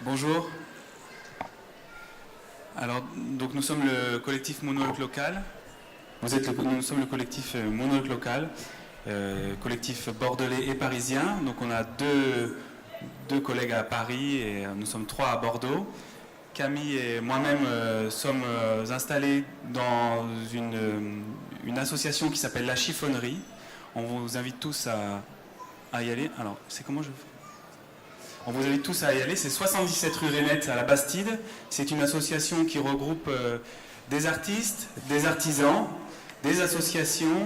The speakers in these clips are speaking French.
Bonjour. Alors, donc nous sommes le collectif Monoïque Local. Nous sommes le collectif Monoïque Local, collectif bordelais et parisien. Donc on a deux collègues à Paris et nous sommes trois à Bordeaux. Camille et moi-même sommes installés dans une association qui s'appelle La Chiffonnerie. On vous invite tous à y aller. Alors, c'est comment je fais ? On vous invite tous à y aller, c'est 77 rue Rainette à la Bastide. C'est une association qui regroupe des artistes, des artisans, des associations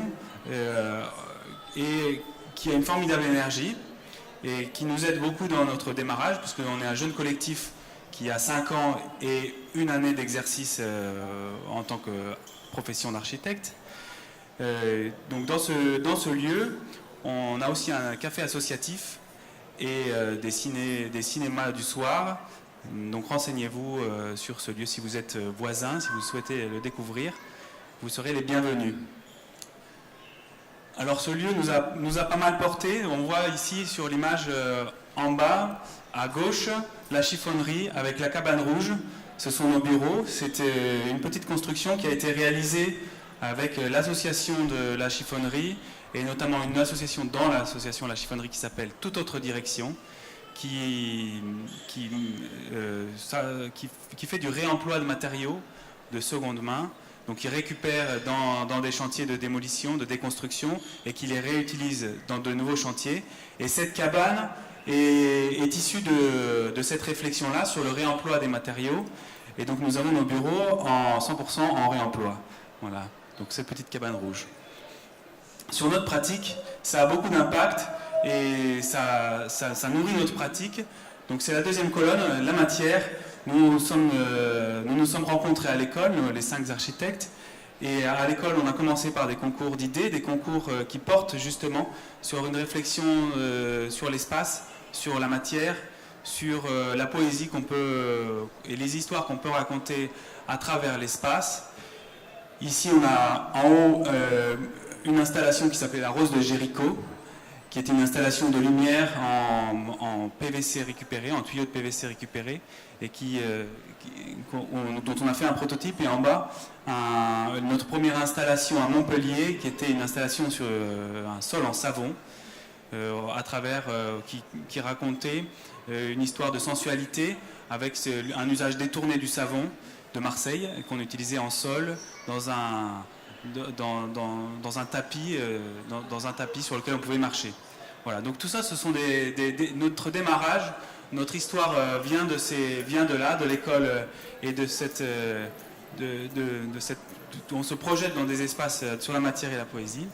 et qui a une formidable énergie et qui nous aide beaucoup dans notre démarrage, puisqu'on est un jeune collectif qui a 5 ans et une année d'exercice en tant que profession d'architecte. Donc dans ce lieu, on a aussi un café associatif et des cinémas du soir. Donc renseignez-vous sur ce lieu si vous êtes voisin, si vous souhaitez le découvrir, vous serez les bienvenus. Alors ce lieu nous a pas mal porté. On voit ici sur l'image en bas, à gauche, la chiffonnerie avec la cabane rouge. Ce sont nos bureaux. C'était une petite construction qui a été réalisée avec l'association de la chiffonnerie et notamment une association dans l'association La Chiffonnerie qui s'appelle Toute Autre Direction, qui fait du réemploi de matériaux de seconde main, donc qui récupère dans des chantiers de démolition, de déconstruction, et qui les réutilise dans de nouveaux chantiers. Et cette cabane est issue de cette réflexion-là sur le réemploi des matériaux. Et donc nous avons nos bureaux en 100% en réemploi. Voilà, donc cette petite cabane rouge. Sur notre pratique, ça a beaucoup d'impact et ça nourrit notre pratique. Donc c'est la deuxième colonne, la matière. Nous nous sommes rencontrés à l'école, les 5 architectes. Et à l'école, on a commencé par des concours d'idées, des concours qui portent justement sur une réflexion sur l'espace, sur la matière, sur la poésie et les histoires qu'on peut raconter à travers l'espace. Ici, on a en haut une installation qui s'appelait la Rose de Jéricho, qui est une installation de lumière en PVC récupéré, en tuyaux de PVC récupéré, et dont on a fait un prototype. Et en bas, notre première installation à Montpellier, qui était une installation sur un sol en savon, qui racontait une histoire de sensualité avec un usage détourné du savon de Marseille, qu'on utilisait en sol dans un tapis sur lequel on pouvait marcher. Voilà, donc tout ça, ce sont notre démarrage, notre histoire vient de là, de l'école et on se projette dans des espaces sur la matière et la poésie.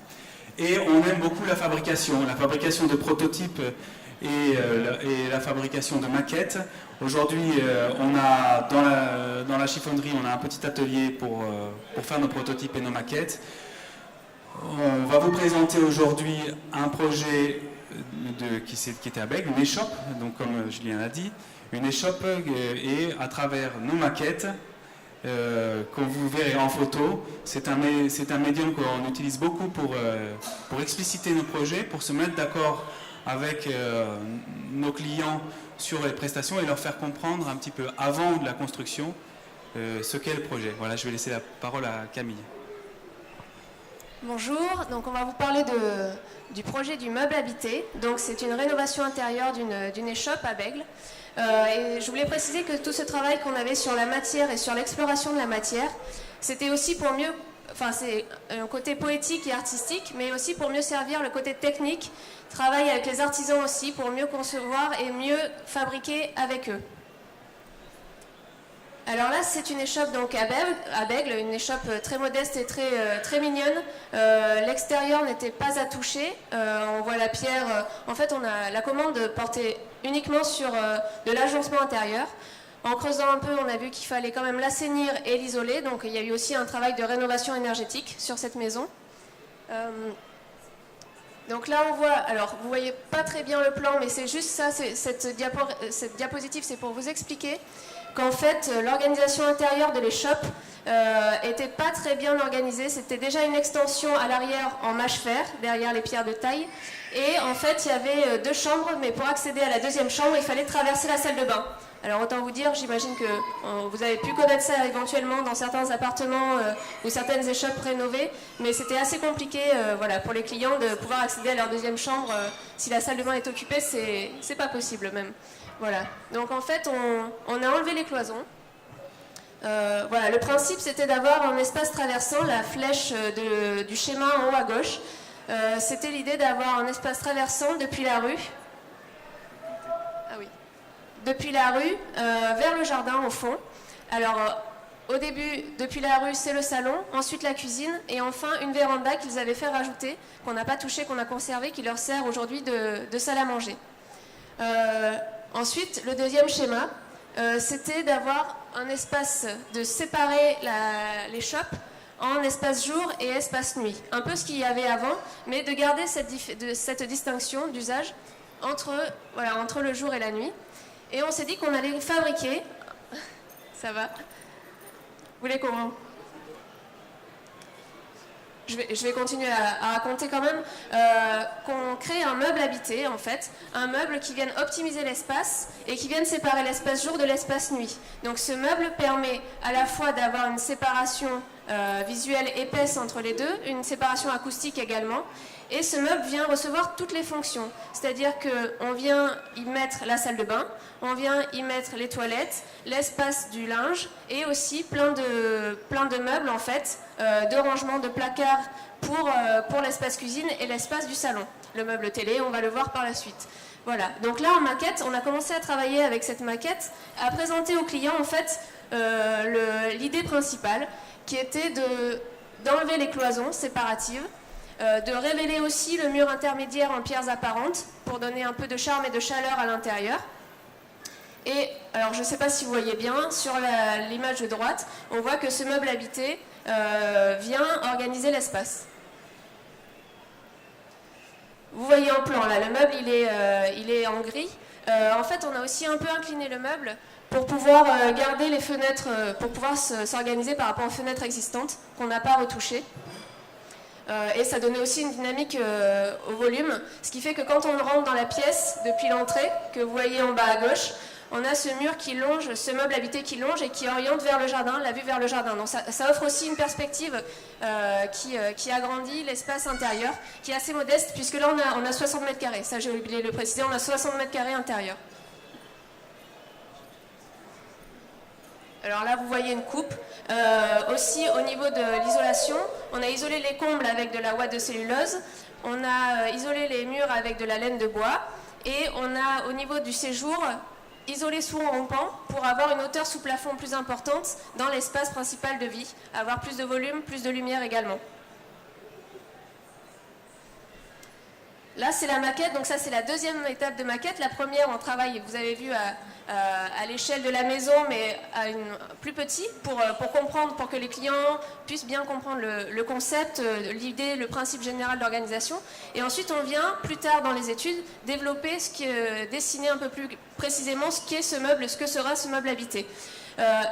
Et on aime beaucoup la fabrication de prototypes et la fabrication de maquettes. Aujourd'hui, on a dans la chiffonnerie, on a un petit atelier pour faire nos prototypes et nos maquettes. On va vous présenter aujourd'hui un projet qui était à Bègles, une échoppe, donc comme Julien l'a dit, une échoppe et à travers nos maquettes, que vous verrez en photo, c'est un médium qu'on utilise beaucoup pour expliciter nos projets, pour se mettre d'accord avec nos clients sur les prestations et leur faire comprendre un petit peu avant de la construction ce qu'est le projet. Voilà, je vais laisser la parole à Camille. Bonjour, donc on va vous parler du projet du meuble habité. Donc c'est une rénovation intérieure d'une échoppe à Bègles. Et je voulais préciser que tout ce travail qu'on avait sur la matière et sur l'exploration de la matière, c'était aussi pour mieux, c'est un côté poétique et artistique, mais aussi pour mieux servir le côté technique, travail avec les artisans aussi pour mieux concevoir et mieux fabriquer avec eux. Alors là, c'est une échoppe donc à Bègles, une échoppe très modeste et très mignonne. L'extérieur n'était pas à toucher. On voit la pierre. En fait, la commande portait uniquement sur de l'agencement intérieur. En creusant un peu, on a vu qu'il fallait quand même l'assainir et l'isoler. Donc il y a eu aussi un travail de rénovation énergétique sur cette maison. Donc là, on voit, alors vous voyez pas très bien le plan, mais c'est juste ça, cette diapositive, c'est pour vous expliquer qu'en fait l'organisation intérieure de l'échoppe était pas très bien organisée. C'était déjà une extension à l'arrière en mâche-fer, derrière les pierres de taille. Et en fait, il y avait 2 chambres, mais pour accéder à la 2e chambre, il fallait traverser la salle de bain. Alors autant vous dire, j'imagine que vous avez pu connaître ça éventuellement dans certains appartements ou certaines échoppes rénovées, mais c'était assez compliqué voilà, pour les clients de pouvoir accéder à leur 2e chambre. Si la salle de bain est occupée, c'est pas possible même. Voilà. Donc en fait, on a enlevé les cloisons. Voilà, le principe c'était d'avoir un espace traversant, la flèche du schéma en haut à gauche. C'était l'idée d'avoir un espace traversant depuis la rue. Ah oui. Depuis la rue vers le jardin au fond. Alors au début, depuis la rue, c'est le salon, ensuite la cuisine et enfin une véranda qu'ils avaient fait rajouter, qu'on n'a pas touché, qu'on a conservé, qui leur sert aujourd'hui de salle à manger. Ensuite, le 2e schéma, c'était d'avoir un espace, de séparer l'échoppe en espace jour et espace nuit. Un peu ce qu'il y avait avant, mais de garder cette distinction d'usage entre le jour et la nuit. Et on s'est dit qu'on allait fabriquer... Ça va? Vous voulez qu'on... Je vais continuer à raconter quand même qu'on crée un meuble habité, en fait. Un meuble qui vienne optimiser l'espace et qui vienne séparer l'espace jour de l'espace nuit. Donc ce meuble permet à la fois d'avoir une séparation visuelle épaisse entre les deux, une séparation acoustique également. Et ce meuble vient recevoir toutes les fonctions. C'est-à-dire qu'on vient y mettre la salle de bain, on vient y mettre les toilettes, l'espace du linge et aussi plein de meubles en fait, de rangement de placards pour l'espace cuisine et l'espace du salon. Le meuble télé, on va le voir par la suite. Voilà, donc là en maquette, on a commencé à travailler avec cette maquette, à présenter aux clients en fait l'idée principale qui était d'enlever les cloisons séparatives, de révéler aussi le mur intermédiaire en pierres apparentes pour donner un peu de charme et de chaleur à l'intérieur. Et alors je ne sais pas si vous voyez bien, sur l'image de droite, on voit que ce meuble habité vient organiser l'espace. Vous voyez en plan là, le meuble il est en gris. En fait on a aussi un peu incliné le meuble pour pouvoir garder les fenêtres, pour pouvoir s'organiser par rapport aux fenêtres existantes qu'on n'a pas retouchées. Et ça donnait aussi une dynamique au volume, ce qui fait que quand on rentre dans la pièce depuis l'entrée, que vous voyez en bas à gauche, on a ce mur qui longe, ce meuble habité qui longe et qui oriente vers le jardin, la vue vers le jardin. Donc ça offre aussi une perspective qui agrandit l'espace intérieur, qui est assez modeste, puisque là on a 60 mètres carrés, ça j'ai oublié de le préciser, on a 60 mètres carrés intérieurs. Alors là, vous voyez une coupe. Aussi, au niveau de l'isolation, on a isolé les combles avec de la ouate de cellulose. On a isolé les murs avec de la laine de bois. Et on a, au niveau du séjour, isolé sous rompant pour avoir une hauteur sous plafond plus importante dans l'espace principal de vie. Avoir plus de volume, plus de lumière également. Là, c'est la maquette. Donc ça, c'est la 2e étape de maquette. La première, on travaille, vous avez vu, à l'échelle de la maison, mais à plus petit, pour comprendre, pour que les clients puissent bien comprendre le concept, l'idée, le principe général d'organisation. Et ensuite, on vient, plus tard dans les études, développer, dessiner un peu plus précisément ce qu'est ce meuble, ce que sera ce meuble habité.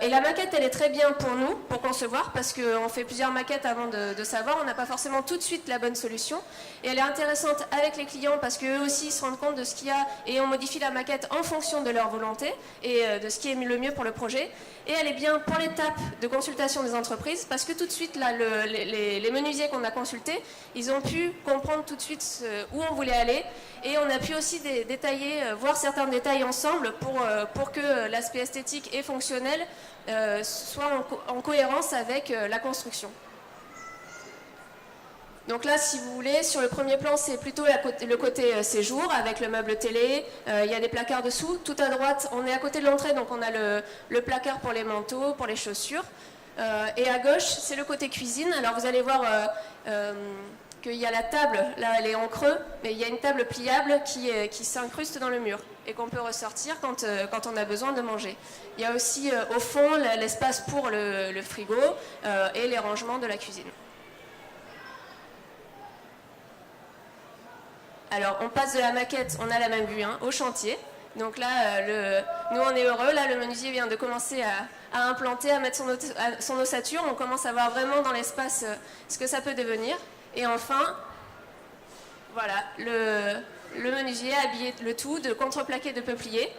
Et la maquette, elle est très bien pour nous, pour concevoir, parce qu'on fait plusieurs maquettes avant de savoir. On n'a pas forcément tout de suite la bonne solution. Et elle est intéressante avec les clients, parce qu'eux aussi ils se rendent compte de ce qu'il y a, et on modifie la maquette en fonction de leur volonté, et de ce qui est le mieux pour le projet. Et elle est bien pour l'étape de consultation des entreprises, parce que tout de suite, là, les menuisiers qu'on a consultés, ils ont pu comprendre tout de suite où on voulait aller. Et on a pu aussi détailler, voir certains détails ensemble pour que l'aspect esthétique et fonctionnel soit en cohérence avec la construction. Donc là, si vous voulez, sur le premier plan, c'est plutôt le côté séjour avec le meuble télé. Il y a des placards dessous. Tout à droite, on est à côté de l'entrée, donc on a le placard pour les manteaux, pour les chaussures. Et à gauche, c'est le côté cuisine. Alors vous allez voir qu'il y a la table, là elle est en creux, mais il y a une table pliable qui s'incruste dans le mur et qu'on peut ressortir quand on a besoin de manger. Il y a aussi au fond l'espace pour le frigo et les rangements de la cuisine. Alors on passe de la maquette, on a la même vue, au chantier. Donc là, nous on est heureux, là le menuisier vient de commencer à implanter, à mettre son ossature, on commence à voir vraiment dans l'espace ce que ça peut devenir. Et enfin, voilà, le menuisier a habillé le tout de contreplaqué de peuplier.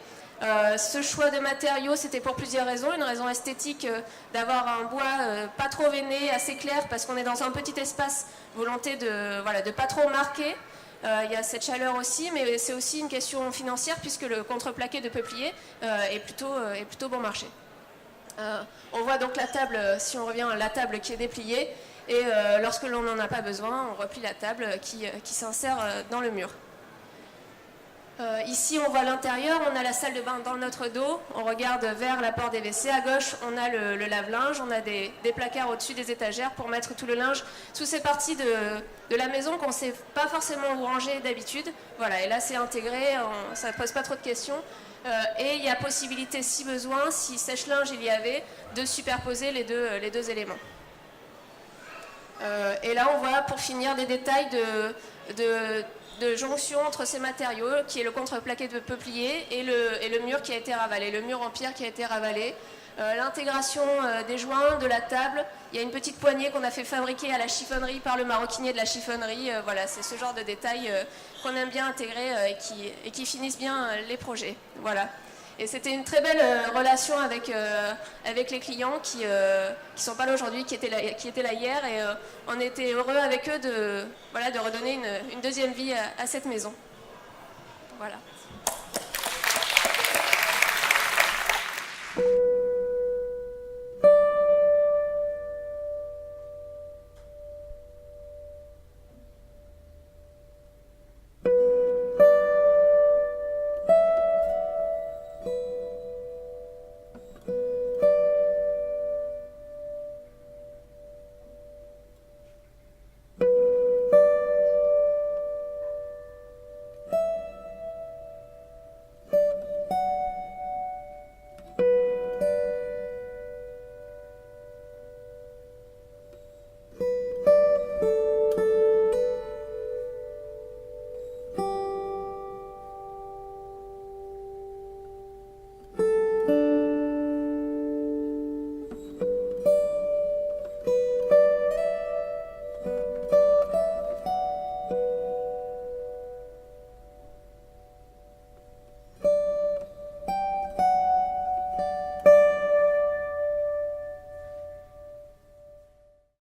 Ce choix de matériaux, c'était pour plusieurs raisons. Une raison esthétique, d'avoir un bois pas trop veiné, assez clair, parce qu'on est dans un petit espace, volonté de pas trop marquer. Il y a cette chaleur aussi, mais c'est aussi une question financière, puisque le contreplaqué de peuplier est plutôt bon marché. On voit donc la table, si on revient à la table qui est dépliée, et lorsque l'on n'en a pas besoin, on replie la table qui s'insère dans le mur. Ici, on voit l'intérieur, on a la salle de bain dans notre dos, on regarde vers la porte des WC. À gauche, on a le lave-linge, on a des placards au-dessus des étagères pour mettre tout le linge sous ces parties de la maison qu'on ne sait pas forcément où ranger d'habitude. Voilà, et là, c'est intégré, ça ne pose pas trop de questions. Et il y a possibilité, si besoin, si sèche-linge il y avait, de superposer les deux éléments. Et là, on voit, pour finir, des détails de jonction entre ces matériaux, qui est le contreplaqué de peuplier et le mur qui a été ravalé, le mur en pierre qui a été ravalé. L'intégration des joints, de la table, il y a une petite poignée qu'on a fait fabriquer à la chiffonnerie par le maroquinier de la chiffonnerie. Voilà, c'est ce genre de détails qu'on aime bien intégrer et qui finissent bien les projets. Voilà. Et c'était une très belle relation avec les clients qui sont pas là aujourd'hui, qui étaient là hier, et on était heureux avec eux de redonner une deuxième vie à cette maison. Voilà.